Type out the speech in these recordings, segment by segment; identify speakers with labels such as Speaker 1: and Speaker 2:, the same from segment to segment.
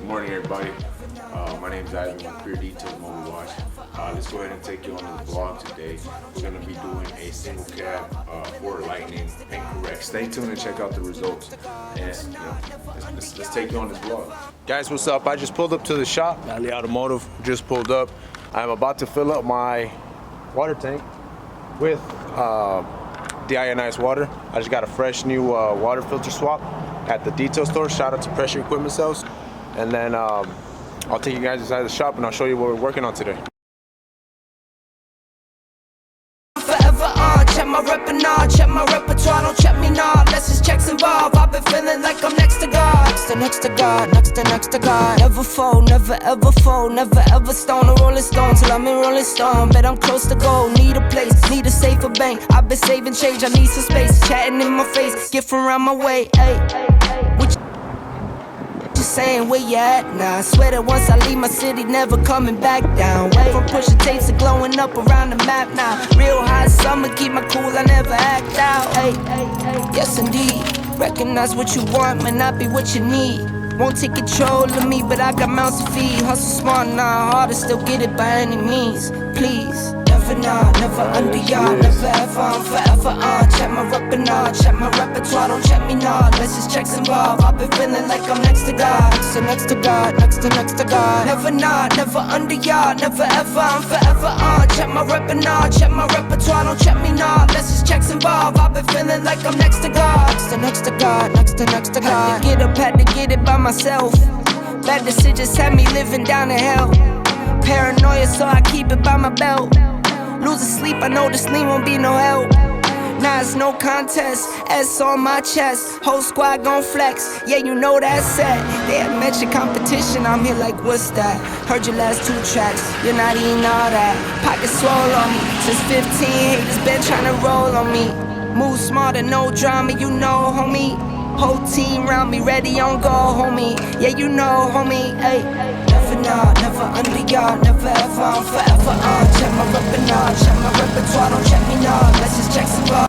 Speaker 1: morning, everybody. My name is Ivvan with Pure Details Mobile Wash. Let's go ahead and take you on this vlog today. We're going to be doing a single cab Ford Lightning paint correct. Stay tuned and check out the results. And let's take you on this vlog. Guys, what's up? I just pulled up to the shop. Valley Automotive just pulled up. I'm about to fill up my water tank with deionized water. I just got a fresh new water filter swap at the detail store. Shout out to Pressure Equipment Sales. And then I'll take you guys inside the shop and I'll show you what we're working on today.
Speaker 2: Forever on, check my repertoire, check my repertoire, don't check me now, unless it's checks involved. I've been feeling like I'm next to God, next to God, next to God. Never fold, never ever fold, never ever stone a rolling stone till I'm in Rolling Stone. Bet I'm close to gold, need a place, need a safer bank. I've been saving change, I need some space, chatting in my face, get from around my way. What you saying, where you at now? I swear that once I leave my city, never coming back down. Went from pushing tapes to glowing up around the map now. Real hot summer, keep my cool, I never act out. Yes indeed, recognize what you want may not be what you need. Won't take control of me, but I got mouths to feed. Hustle smart, not hard to still get it by any means. Please, never not, never under y'all, never ever, I'm forever on. Check my repertoire, check my repertoire, don't check me now, unless it's checks involved. I've been feeling like I'm next to God, next to God, next to God. Never not, never under y'all, never ever, I'm forever on. Check my repertoire, don't check me now, unless it's checks involved. I've been feeling like I'm next to God, next to God, next to God. Had to get it by myself. Bad decisions had me living down in hell. Paranoia, so I keep it by my belt. Losing sleep, I know this lean won't be no help. Nah, it's no contest, S on my chest. Whole squad gon' flex, yeah, you know that's set. They had mentioned competition, I'm here like, what's that? Heard your last 2 tracks, you're not eating all that. Pockets swole on me, since 15, haters been tryna roll on me. Move smarter, no drama, you know, homie. Whole team round me, ready on go, homie. Yeah, you know, homie, ayy. Never not, never under y'all, never ever, I'm forever on. Check my repertoire, don't check me now, unless it's checks involved.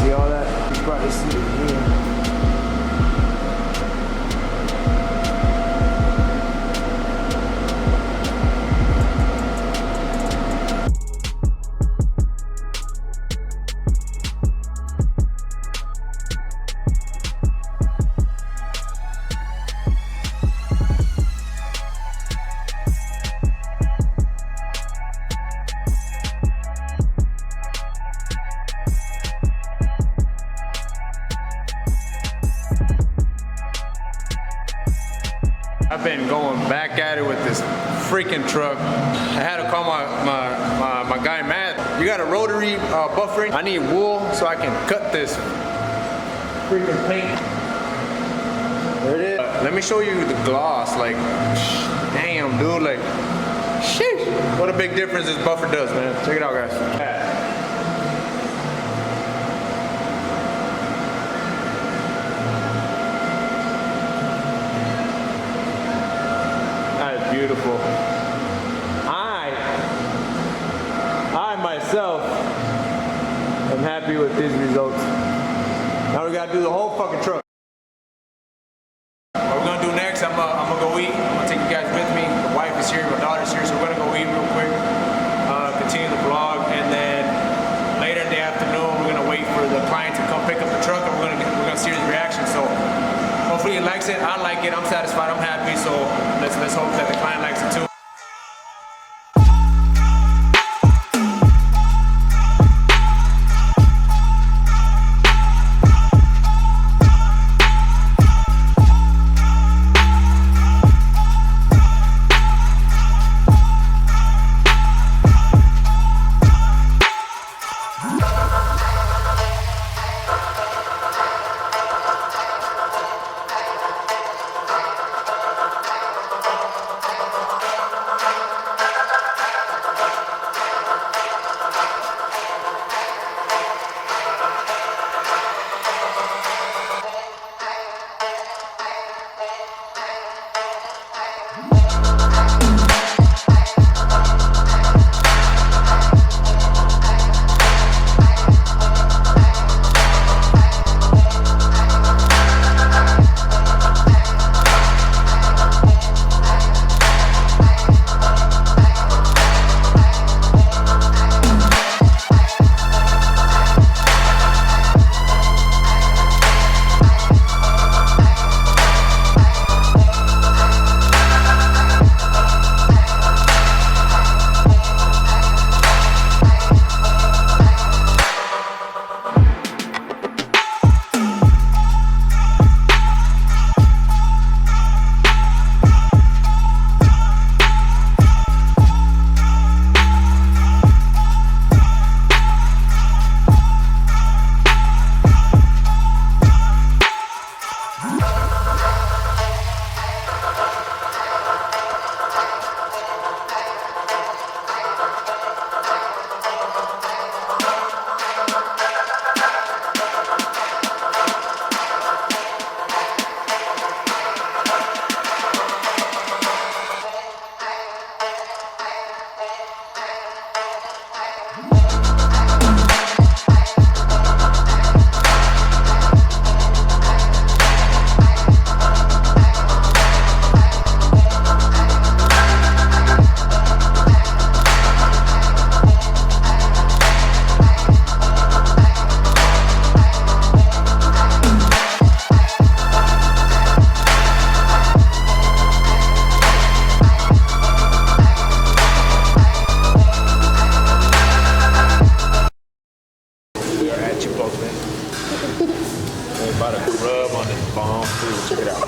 Speaker 1: See all that? You probably see it here. I've been going back at it with this freaking truck. I had to call my guy Matt. You got a rotary buffering? I need wool so I can cut this freaking paint. There it is. Let me show you the gloss. Like, damn, dude. Like, sheesh. What a big difference this buffer does, man. Check it out, guys. Beautiful. I myself am happy with these results. Now we gotta do the whole fucking truck. What we're gonna do next, I'm gonna go eat. I'm gonna take you guys with me. The wife is here, my daughter's here, so we're gonna go eat real quick. Continue the vlog, and then later in the afternoon, we're gonna wait for the client to come pick up the truck, and we're gonna see his reaction. So hopefully he likes it. I like it. I'm satisfied. I'm happy. So let's hope that the client likes it too. Check it out.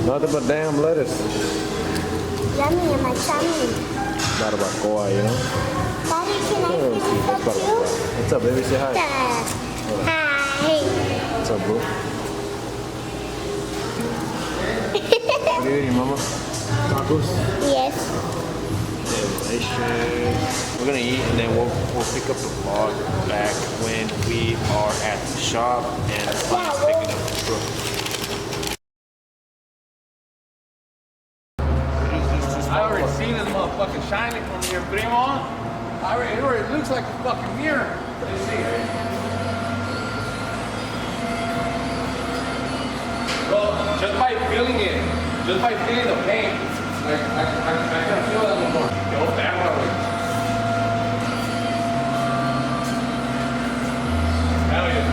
Speaker 1: Nothing but damn lettuce.
Speaker 3: Yummy in my tummy.
Speaker 1: Not about koi, you know?
Speaker 3: Daddy, can I see the too?
Speaker 1: What's up, baby? Say hi.
Speaker 3: Hi.
Speaker 1: What's up, bro? What are you eating, mama? Tacos?
Speaker 3: Yes.
Speaker 1: Delicious. We're gonna eat and then we'll pick up the vlog back when we are at the shop and the client's picking up the truck.
Speaker 4: I already seen this motherfucking shining from your primo. I Anywhere it looks like a fucking mirror. Let's see. Well, just by feeling it, just by feeling the pain, like I can feel that no more. Yo, that one. Hell yeah.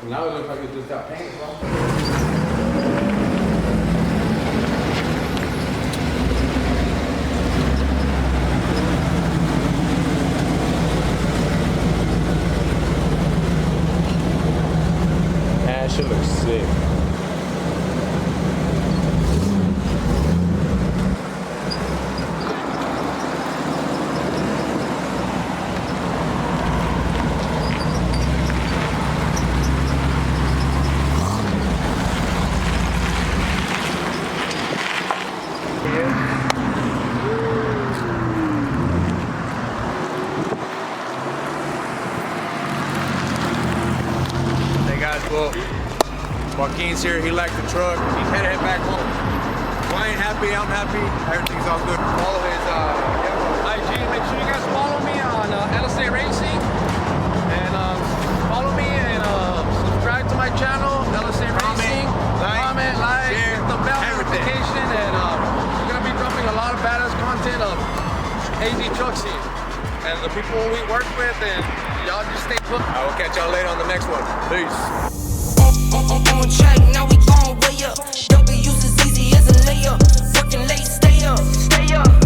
Speaker 4: Now it looks like it just got paint, bro.
Speaker 1: That shit looks sick.
Speaker 4: Well, Joaquin's here. He liked the truck. He's headed back home. Joaquin happy. I'm happy. Everything's all good. Follow his IG. Make sure you guys follow me on LSA Racing, and follow me and subscribe to my channel, LSA Racing. Comment, like, share, hit the bell notification, and we're gonna be dropping a lot of badass content of AZ truck scene and the people we work with, and y'all just stay put. I will catch y'all later on the next one. Peace.
Speaker 2: On track, now we gon' way up. W's as easy as a layup. Working late, stay up.